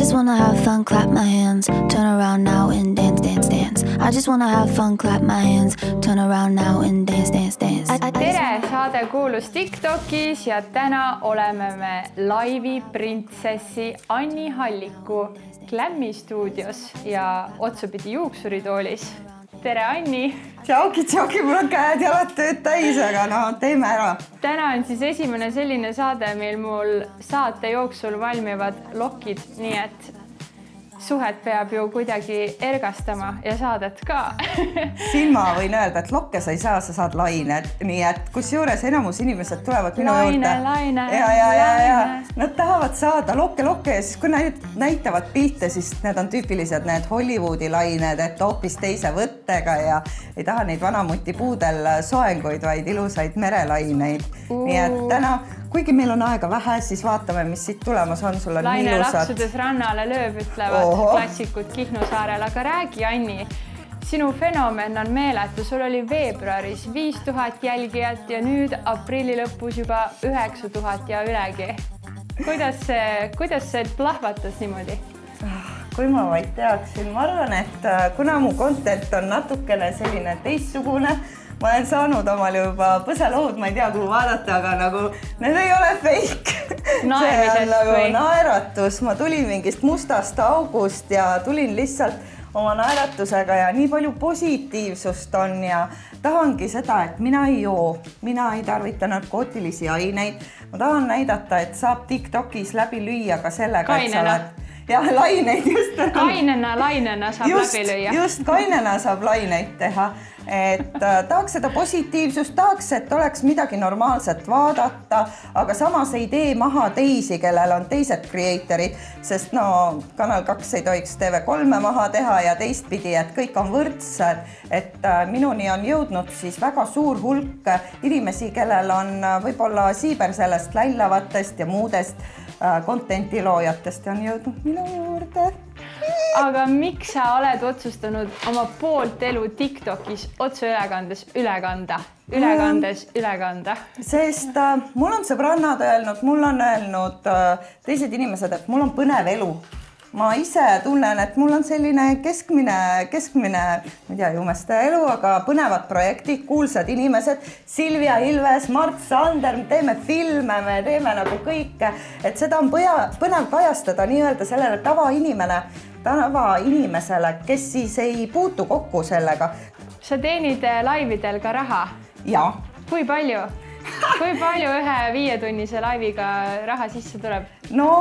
just wanna have fun, clap my hands, turn around now and dance, dance, dance. I just wanna have fun, clap my hands, turn around now and dance, dance, dance. Tere, saade kuulus TikTokis ja täna oleme me laivi printsessi Anni Halliku Glammi stuudios ja otsapidi juuksuritoolis. Tere, Anni! Tšauki, mul on käed jalad tööd täis, aga no teeme ära. Täna on siis esimene selline saade, mil mul saate jooksul valmivad lokid, nii et suhet peab ju kuidagi ergastama ja saadet ka. Siin ma võin öelda, et lokke sa ei saa, sa saad lained. Nii et kus juures enamus inimesed tulevad minu juurde. Laine. Nad tahavad saada lokke ja siis kui näitavad pilte, siis need on tüüpilised need Hollywoodi lained, et hoopis teise võttega ja ei taha neid vanamuti puudel soenguid, vaid ilusaid merelaineid. Nii et täna, kuigi meil on aega vähe, siis vaatame, mis siit tulemas on. Sul on laine ilusad. Lapsudes rannale lööb, ütlevad klassikud Kihnu saarel. Aga räägi, Anni, sinu fenomen on meeletu. Sul oli veebruaris 5000 jälgijat ja nüüd aprilli lõpus juba 9000 ja ülegi. Kuidas see plahvatas niimoodi? Kui ma vaid teaksin, ma arvan, et kuna mu content on natukene selline teistsugune, ma olen saanud omal juba põselood, ma ei tea, kuhu vaadata, aga nagu need ei ole fake. See on nagu naeratus. Ma tulin mingist mustast august ja tulin lihtsalt oma naeratusega ja nii palju positiivsust on ja tahangi seda, et mina ei joo, mina ei tarvita narkootilisi aineid. Ma tahan näidata, et saab TikTokis läbi lüüa ka sellega, et sa oled... Ja laineid just. Lainena saab läbi lüüa. Just kainena saab laineid teha. Et tahaks seda positiivsust, tahaks, et oleks midagi normaalset vaadata, aga samas ei tee maha teisi, kellel on teised creatorid, sest no Kanal 2 ei tohiks TV3 maha teha ja teistpidi, et kõik on võrdsed. Et minuni on jõudnud siis väga suur hulk inimesi, kellel on võib-olla siiber sellest lällavatest ja muudest contenti loojatest on jõudnud minu juurde. Aga miks sa oled otsustanud oma poolt elu TikTokis otseülekandes üle kanda? Sest mul on sõbrannad öelnud, mul on öelnud teised inimesed, et mul on põnev elu. Ma ise tunnen, et mul on selline keskmine, ma ei tea, jumesta elu, aga põnevad projektid, kuulsad inimesed, Silvia Ilves, Mart Sander, me teeme filme, me teeme nagu kõike, et seda on põnev kajastada nii-öelda sellele tavainimesele, kes siis ei puutu kokku sellega. Sa teenid laividel ka raha? Jaa. Kui palju? Kui palju ühe 5-tunnise laiviga raha sisse tuleb? No...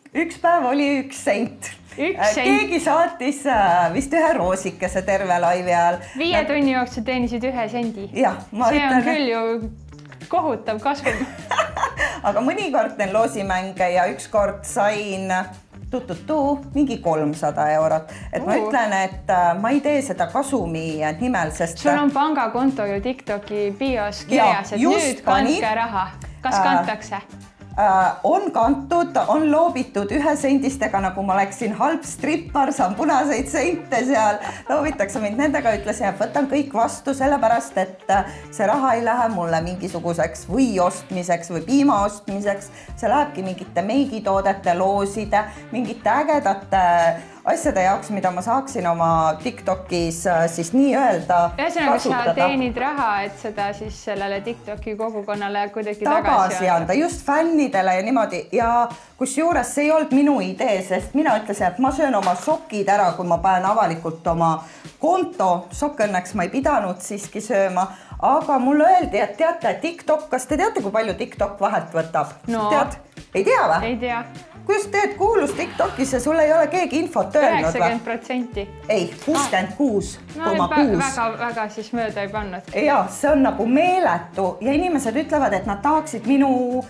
Üks päev oli 1 sent. Keegi saatis vist ühe roosikese terve laivi ajal. 5 tunni jooksul teenisid 1 sendi. Jah, ma see on küll ju kohutav kasvum. Aga mõnikord teen loosimänge ja ükskord sain mingi 300 eurot. Et ma ütlen, et ma ei tee seda kasumi nimel, sest... Sul on pangakonto ju TikToki bios kirjas, et nüüd kandke raha. Kas kantakse? On kantud, on loobitud 1 sendistega, nagu ma läksin halb strippar, saan punaseid sente seal, loobitakse mind nendega, ütlesin, et võtan kõik vastu sellepärast, et see raha ei lähe mulle mingisuguseks või ostmiseks või piima ostmiseks, see lähebki mingite meigitoodete, looside, mingite ägedate asjade jaoks, mida ma saaksin oma TikTokis siis nii-öelda kasutada. Sa teenid raha, et seda siis sellele TikToki kogukonnale kuidagi tagasi anda. Just fännidele ja niimoodi. Ja kus juures see ei olnud minu idee, sest mina ütlesin, et ma söön oma sokid ära, kui ma panen avalikult oma konto. Sokk õnneks ma ei pidanud siiski sööma. Aga mulle öeldi, et teate, TikTok, kas te teate, kui palju TikTok vahelt võtab? No, ei tea või? Ei tea. Kui just teed kuulus TikTokis ja sulle ei ole keegi infot öelnud? 90%. Ei, 66,6. Väga siis mööda ei pannud. Ja, see on nagu meeletu ja inimesed ütlevad, et nad tahaksid minu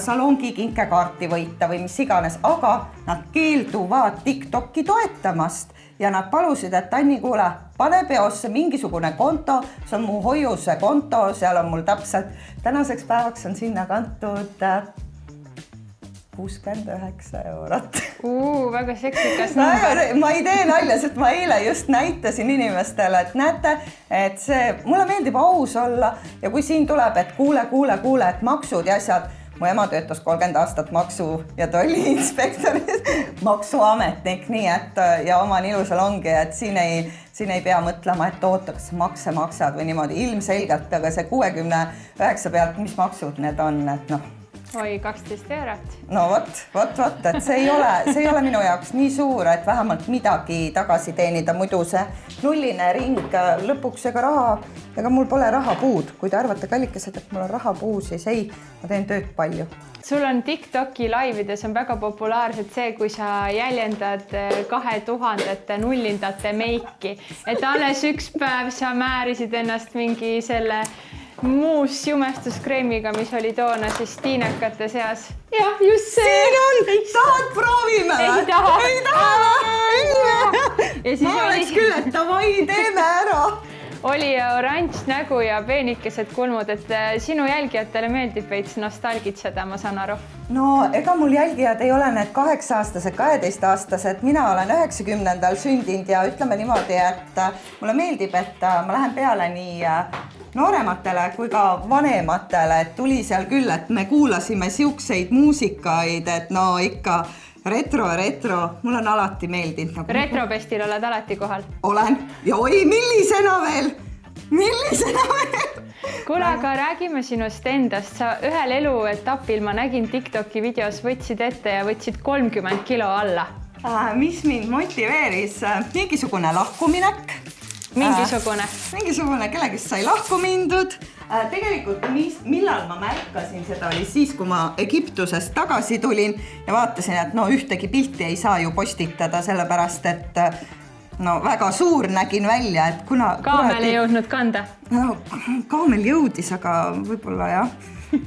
salongi kinkekaarti võita või mis iganes, aga nad keelduvad TikToki toetamast ja nad palusid, et Anni, kuule, pane peosse mingisugune konto, see on mu hoiuse konto, seal on mul täpselt, tänaseks päevaks on sinna kantud 69 eurot. Väga seksikas number. Ma ei tee nalja, sest ma eile just näitasin inimestele, et näete, et mulle meeldib aus olla ja kui siin tuleb, et kuule, et maksud ja asjad, mu ema töötas 30 aastat maksu ja ta oli inspektor, maksuametnik, nii et ja oma ilusal ongi, et siin ei pea mõtlema, et oota, kas makse maksad või niimoodi ilmselgelt, aga see 69 pealt, mis maksud need on, et noh. Oi, 12 eurot. No vot, et see ei ole minu jaoks nii suur, et vähemalt midagi tagasi teenida, muidu see nulline ring lõpuks ega mul pole raha puud. Kui te arvate kallikesed, et mul on raha puu, siis ei, ma teen tööd palju. Sul on TikToki laivides on väga populaarsed see, kui sa jäljendad 2000 nullindate meiki, et alles üks päev sa määrisid ennast mingi selle muus jumestuskreemiga, mis oli toona siis tiinekate seas. Jah, just see. Siin on! Tahad proovime? Ei taha. Ma oleks küll, et davai, teeme ära. Oli oranž nägu ja peenikesed kulmud, et sinu jälgijatele meeldib veits nostalgitseda, ma saan aru. No ega mul jälgijad ei ole need 8-aastased, 12-aastased, mina olen 90-ndal sündinud ja ütleme niimoodi, et mulle meeldib, et ma lähen peale nii noorematele kui ka vanematele, et tuli seal küll, et me kuulasime siukseid muusikaid, et no ikka retro, mul on alati meeldinud. Retrofestil oled alati kohal? Olen ja oi, millisena veel? Kuule, aga räägime sinust endast. Sa ühel eluetapil, ma nägin TikToki videos, võtsid ette ja võtsid 30 kilo alla. Mis mind motiveeris? Mingisugune lahkuminek. Mingisugune, kellegist sai lahku mindud. Tegelikult, millal ma märkasin seda, oli siis, kui ma Egiptusest tagasi tulin ja vaatasin, et no ühtegi pilti ei saa ju postitada, sellepärast, et no väga suur nägin välja, et kuna... Kaamel ei jõudnud kanda? No, kaamel jõudis, aga võib-olla jah.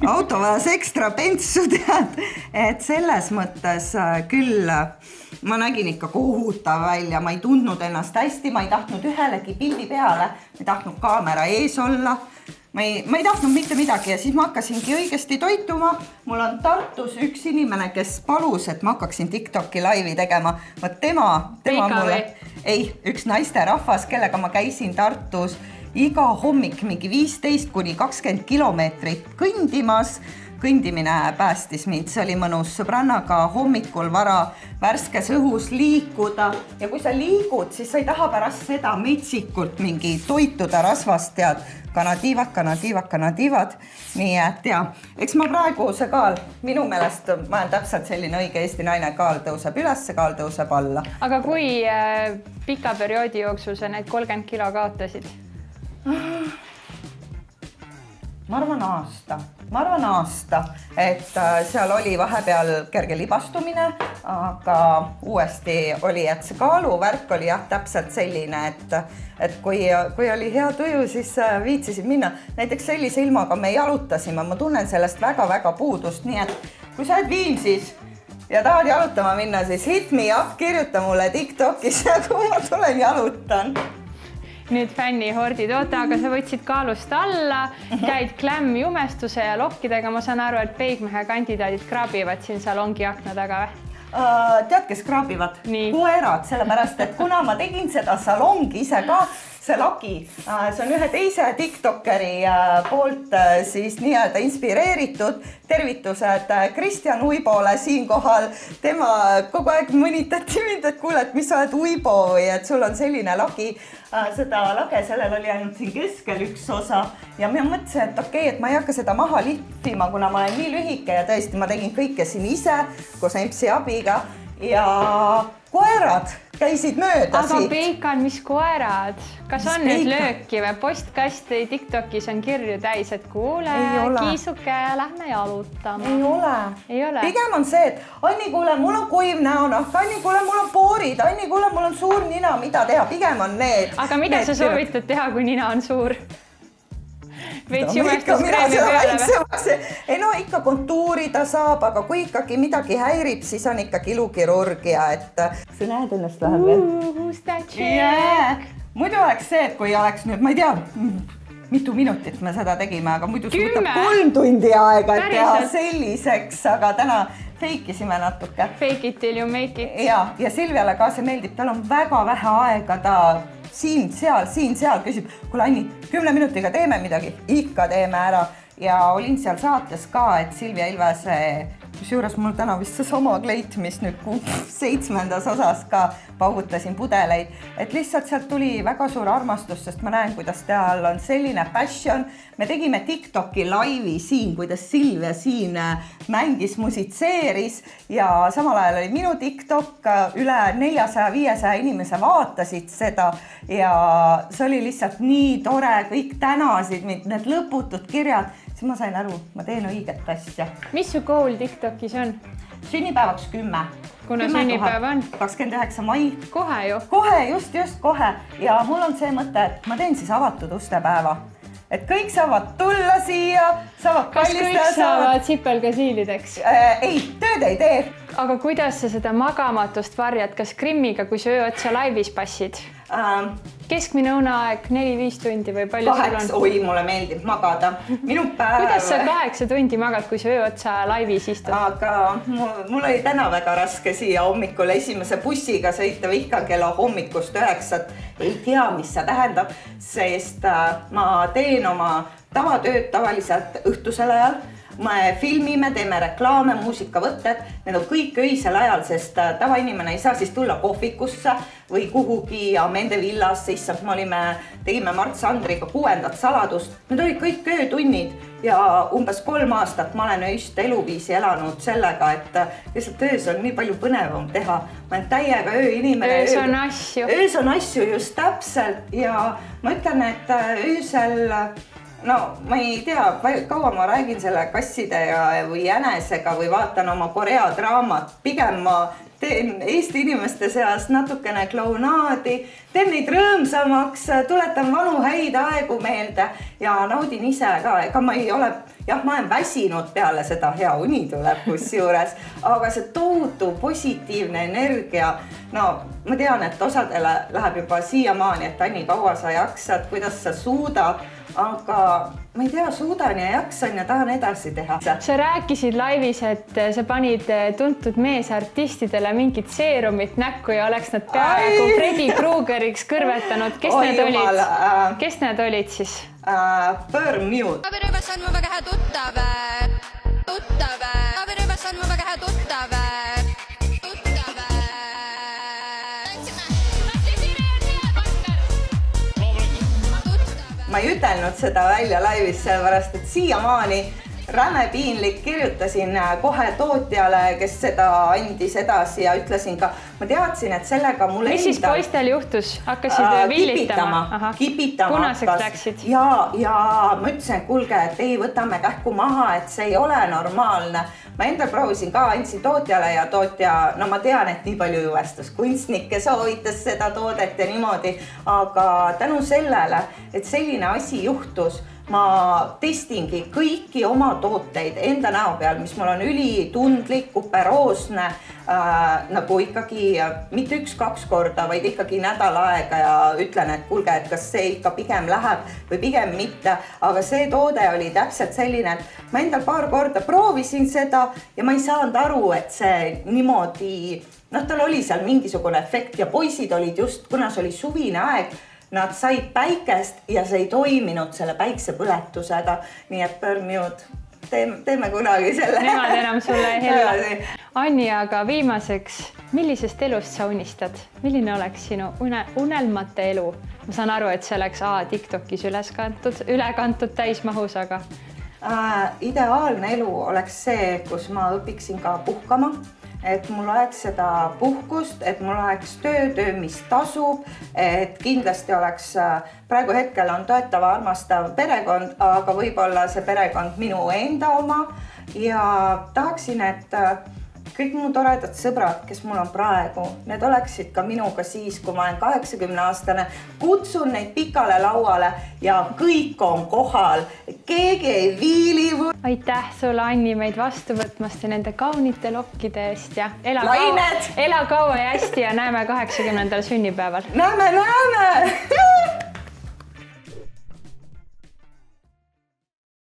Auto vajas ekstra pentsu tead, et selles mõttes küll ma nägin ikka kohutav välja, ma ei tundnud ennast hästi, ma ei tahtnud ühelegi pildi peale, ma ei tahtnud kaamera ees olla, ma ei tahtnud mitte midagi ja siis ma hakkasingi õigesti toituma. Mul on Tartus üks inimene, kes palus, et ma hakkaksin TikToki laivi tegema. Tema mulle... Ei, üks naisterahvas, kellega ma käisin Tartus iga hommik mingi 15–20 kilomeetrit kõndimas. Kõndimine päästis mind, see oli mõnus sõbrannaga hommikul vara värskes õhus liikuda ja kui sa liigud, siis sa ei taha pärast seda metsikult mingi toituda rasvast tead, kanadiivad. Nii et ja, eks ma praegu see kaal, minu meelest ma olen täpselt selline õige Eesti naine, kaal tõuseb üles, kaal tõuseb alla. Aga kui pika perioodi jooksul sa need 30 kilo kaotasid? Ma arvan aasta, et seal oli vahepeal kerge libastumine, aga uuesti oli, et see kaaluvärk oli jah täpselt selline, et kui oli hea tuju, siis viitsisid minna. Näiteks sellise ilmaga me jalutasime, ma tunnen sellest väga-väga puudust, nii et kui sa oled Viimsis ja tahad jalutama minna, siis hit me up, kirjuta mulle TikTokis ja kui ma tulen jalutan. Nüüd fännihordid, oota, aga sa võtsid kaalust alla, käid glam-jumestuse ja lohkidega. Ma saan aru, et peigmehe kandidaadid kraabivad siin salongi akna taga või? Tead, kes kraabivad? Koerad, sellepärast, et kuna ma tegin seda salongi ise ka, see lagi, see on ühe teise TikTokeri poolt siis nii-öelda inspireeritud. Tervitused Kristjan Uiboole siinkohal. Tema kogu aeg mõnitati mind, et kuule, et mis sa oled Uibo või et sul on selline lagi. Seda lage, sellel oli ainult siin keskel üks osa ja ma mõtlesin, et okei, et ma ei hakka seda maha lihtima, kuna ma olen nii lühike ja tõesti ma tegin kõike siin ise koos Empsi abiga ja koerad käisid mööda siit. Aga Peikan, mis koerad? Kas on nüüd lööki või? Postkasti TikTokis on kirju täis, et kuule, kiisuke, lähme jalutama. Ei ole. Pigem on see, et Anni, kuule, mul on kuiv näonahk, Anni, kuule, mul on poorid, Anni, kuule, mul on suur nina, mida teha? Pigem on need. Aga mida sa soovitad teha, kui nina on suur? Veits jumestuskreemi peale või? Ei no ikka kontuurida saab, aga kui ikkagi midagi häirib, siis on ikkagi ilukirurgia, et sa näed ennast läheb veel. Who's that chick? Muidu oleks see, et kui oleks nüüd, ma ei tea, mitu minutit me seda tegime, aga muidu see võtab 3 tundi aega, et teha selliseks, aga täna feikisime natuke. Fake it till you make it. Ja Silviale ka see meeldib, tal on väga vähe aega, ta siin, seal küsib, kuule Anni, 10 minutiga teeme midagi, ikka teeme ära ja olin seal saates ka, et Silvia Ilvese, kusjuures mul täna vist see sama kleit, mis nüüd 7. osas ka paugutasin pudeleid, et lihtsalt sealt tuli väga suur armastus, sest ma näen, kuidas tal on selline passion. Me tegime TikToki laivi siin, kuidas Silvia siin mängis, musitseeris ja samal ajal oli minu TikTok, üle 400-500 inimese vaatasid seda ja see oli lihtsalt nii tore, kõik tänasid mind, need lõputud kirjad, siis ma sain aru, ma teen õiget asja. Mis su goal TikTokis on? Sünnipäevaks 10. Kuna sünnipäev on? 29. mai. Kohe ju? Kohe, just kohe. Ja mul on see mõte, et ma teen siis avatud ustepäeva. Et kõik saavad tulla siia, saavad kallistada. Kas kõik saavad sipelgasiilideks? Ei, tööd ei tee. Aga kuidas sa seda magamatust varjad? Kas Krimmiga, kui sa öö otsa laivis passid? Keskmine uneaeg 4-5 tundi või palju sul on? Oi, mulle meeldib magada. Minu päev... Kuidas sa 8 tundi magad, kui sa öö otsa laivis istud? Aga mul oli täna väga raske siia hommikul esimese bussiga sõita vihka kella hommikust 9. Ei tea, mis see tähendab, sest ma teen oma tavatööd tavaliselt õhtusel ajal. Me filmime, teeme reklaame, muusikavõtted, need on kõik öisel ajal, sest tavainimene ei saa siis tulla kohvikusse või kuhugi Amende villasse, issand, tegime Mart Sandriga 6. saladust. Need olid kõik öötunnid ja umbes 3 aastat ma olen öist eluviisi elanud sellega, et lihtsalt öös on nii palju põnevam teha. Ma olen täiega ööinimene. Öös on asju. Öös on asju just täpselt ja ma ütlen, et öösel... No, ma ei tea, kaua ma räägin selle kasside või jänesega või vaatan oma Korea draamat. Pigem ma teen Eesti inimeste seas natukene klounaadi, teen neid rõõmsamaks, tuletan vanu häid aegu meelde ja naudin ise ka. Ega ma ei ole, jah, ma olen väsinud peale seda, hea uni tuleb kusjuures, aga see tohutu positiivne energia, no ma tean, et osadele läheb juba siiamaani, et Anni, kaua sa jaksad, kuidas sa suudad, aga ma ei tea, suudan ja jaksan ja tahan edasi teha. Sa rääkisid laivis, et sa panid tuntud meesartistidele mingit seerumit näkku ja oleks nad peaaegu Freddy Krugeriks kõrvetanud. Kes need olid siis? Burmute. Abirõivas on mu väga hea tuttav. Abirõivas on mu väga hea tuttav. Ma ei ütelnud seda välja laivis, sellepärast, et siiamaani räme piinlik kirjutasin kohe tootjale, kes seda andis edasi ja ütlesin ka, ma teadsin, et sellega mul Mis siis poistel juhtus? Hakkasid villitama? Kipitama. Punaseks läksid? Ja ma ütlesin, et kuulge, et ei, võtame kähku maha, et see ei ole normaalne. Ma enda proovisin ka, andsin tootjale ja tootja, no ma tean, et nii palju juvestus kunstnikke soovitas seda toodet ja niimoodi, aga tänu sellele, et selline asi juhtus, ma testingi kõiki oma tooteid enda näo peal, mis mul on ülitundlik, kuperoosne, nagu ikkagi mitte 1-2 korda, vaid ikkagi nädal aega ja ütlen, et kuulge, et kas see ikka pigem läheb või pigem mitte, aga see toode oli täpselt selline, et ma endal paar korda proovisin seda ja ma ei saanud aru, et see niimoodi, tal oli seal mingisugune efekt ja poisid olid just, kuna see oli suvine aeg, nad said päikest ja see ei toiminud selle päiksepõletusega, nii et Burmute, teeme kunagi selle. Nemad enam sulle ei hella. Anni, aga viimaseks, millisest elust sa unistad? Milline oleks sinu unelmate elu? Ma saan aru, et see oleks TikTokis üle kantud täismahus, aga... Ideaalne elu oleks see, kus ma õpiksin ka puhkama. Et mul oleks seda puhkust, et mul oleks töö, mis tasub, et kindlasti oleks, praegu hetkel on toetava armastav perekond, aga võib-olla see perekond minu enda oma ja tahaksin, et kõik mu toredad sõbrad, kes mul on praegu, need oleksid ka minuga siis, kui ma olen 80-aastane, kutsun neid pikale lauale ja kõik on kohal, keegi ei viili. Aitäh sulle, Anni, meid vastu võtmast ja nende kaunite lokkide eest ja ela kaua ja hästi ja näeme 80. sünnipäeval. Näeme!